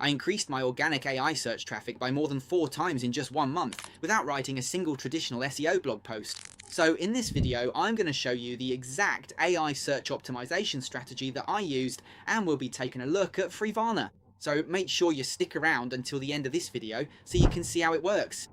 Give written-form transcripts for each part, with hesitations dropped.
I increased my organic AI search traffic by more than 4 times in just 1 month without writing a single traditional SEO blog post. So in this video, I'm going to show you the exact AI search optimization strategy that I used, and we'll be taking a look at Freevana. So make sure you stick around until the end of this video so you can see how it works.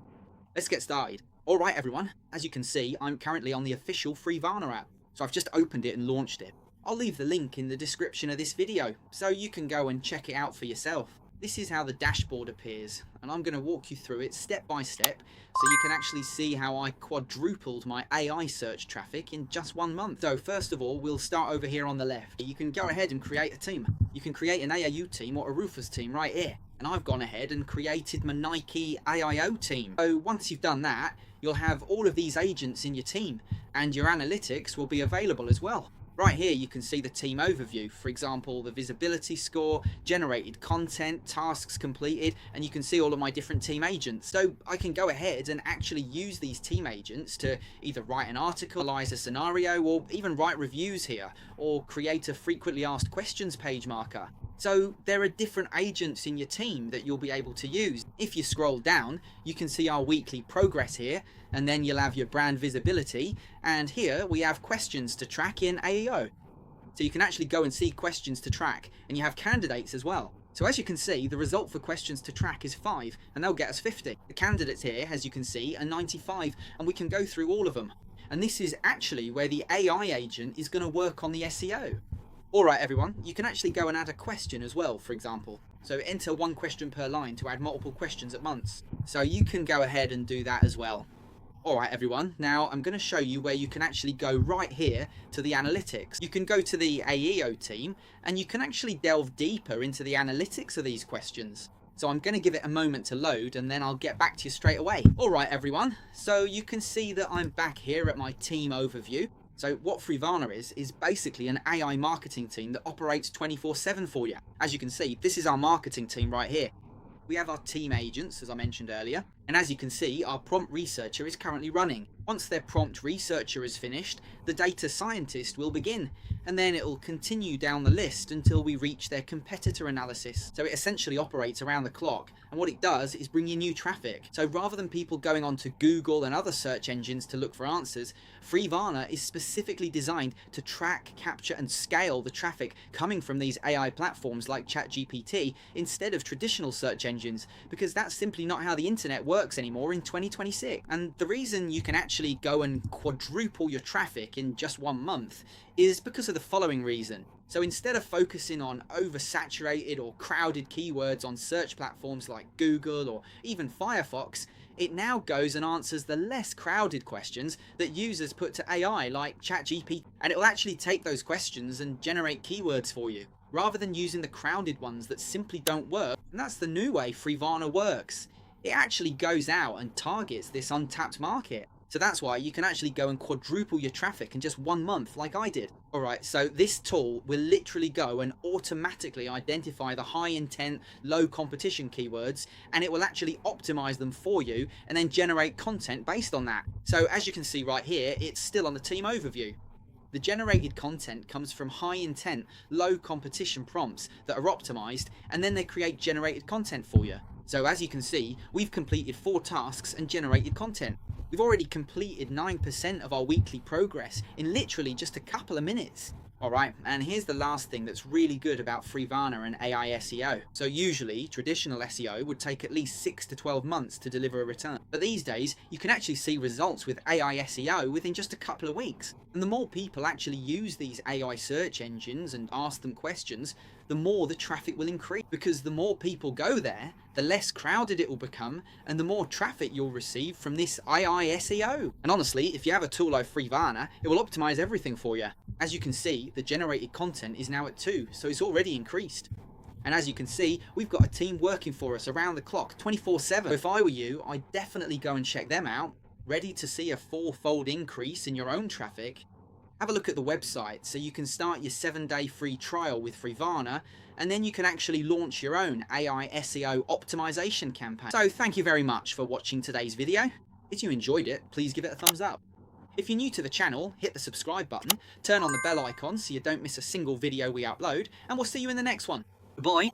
Let's get started. Alright everyone, as you can see, I'm currently on the official Freevana app. So I've just opened it and launched it. I'll leave the link in the description of this video so you can go and check it out for yourself. This is how the dashboard appears, and I'm going to walk you through it step by step so you can actually see how I quadrupled my AI search traffic in just 1 month. So first of all, we'll start over here on the left. You can go ahead and create a team. You can create an AAU team or a Rufus team right here. And I've gone ahead and created my Nike AIO team. So once you've done that, you'll have all of these agents in your team, and your analytics will be available as well. Right here you can see the team overview, for example the visibility score, generated content, tasks completed, and you can see all of my different team agents. So I can go ahead and actually use these team agents to either write an article, analyze a scenario, or even write reviews here, or create a frequently asked questions page marker. So there are different agents in your team that you'll be able to use. If you scroll down, you can see our weekly progress here, and then you'll have your brand visibility, and here we have questions to track in AEO. So you can actually go and see questions to track, and you have candidates as well. So as you can see, the result for questions to track is 5, and they'll get us 50. The candidates here, as you can see, are 95, and we can go through all of them. And this is actually where the AI agent is going to work on the SEO. Alright everyone, you can actually go and add a question as well, for example. So enter 1 question per line to add multiple questions at once. So you can go ahead and do that as well. Alright everyone, now I'm going to show you where you can actually go right here to the analytics. You can go to the AEO team and you can actually delve deeper into the analytics of these questions. So I'm going to give it a moment to load and then I'll get back to you straight away. Alright everyone, so you can see that I'm back here at my team overview. So what Freevana is basically an AI marketing team that operates 24/7 for you. As you can see, this is our marketing team right here. We have our team agents, as I mentioned earlier, and as you can see, our prompt researcher is currently running. Once their prompt researcher is finished, the data scientist will begin, and then it will continue down the list until we reach their competitor analysis. So it essentially operates around the clock, and what it does is bring you new traffic. So rather than people going on to Google and other search engines to look for answers, Freevana is specifically designed to track, capture and scale the traffic coming from these AI platforms like ChatGPT instead of traditional search engines, because that's simply not how the internet works anymore in 2026. And the reason you can actually go and quadruple your traffic in just 1 month is because of the following reason. So instead of focusing on oversaturated or crowded keywords on search platforms like Google or even Firefox, it now goes and answers the less crowded questions that users put to AI like ChatGPT, and it will actually take those questions and generate keywords for you, rather than using the crowded ones that simply don't work. And that's the new way Freevana works. It actually goes out and targets this untapped market. So that's why you can actually go and quadruple your traffic in just 1 month like I did. Alright, so this tool will literally go and automatically identify the high intent, low competition keywords, and it will actually optimize them for you and then generate content based on that. So as you can see right here, it's still on the team overview. The generated content comes from high intent, low competition prompts that are optimized, and then they create generated content for you. So as you can see, we've completed 4 tasks and generated content. We've already completed 9% of our weekly progress in literally just a couple of minutes. Alright, and here's the last thing that's really good about Freevana and AI SEO. So usually, traditional SEO would take at least 6 to 12 months to deliver a return. But these days, you can actually see results with AI SEO within just a couple of weeks. And the more people actually use these AI search engines and ask them questions, the more the traffic will increase. Because the more people go there, the less crowded it will become, and the more traffic you'll receive from this AI SEO. And honestly, if you have a tool like Freevana, it will optimize everything for you. As you can see, the generated content is now at 2, so it's already increased. And as you can see, we've got a team working for us around the clock, 24/7. If I were you, I'd definitely go and check them out. Ready to see a 4-fold increase in your own traffic? Have a look at the website so you can start your 7-day free trial with Freevana, and then you can actually launch your own AI SEO optimization campaign. So thank you very much for watching today's video. If you enjoyed it, please give it a thumbs up. If you're new to the channel, hit the subscribe button, turn on the bell icon so you don't miss a single video we upload, and we'll see you in the next one. Goodbye.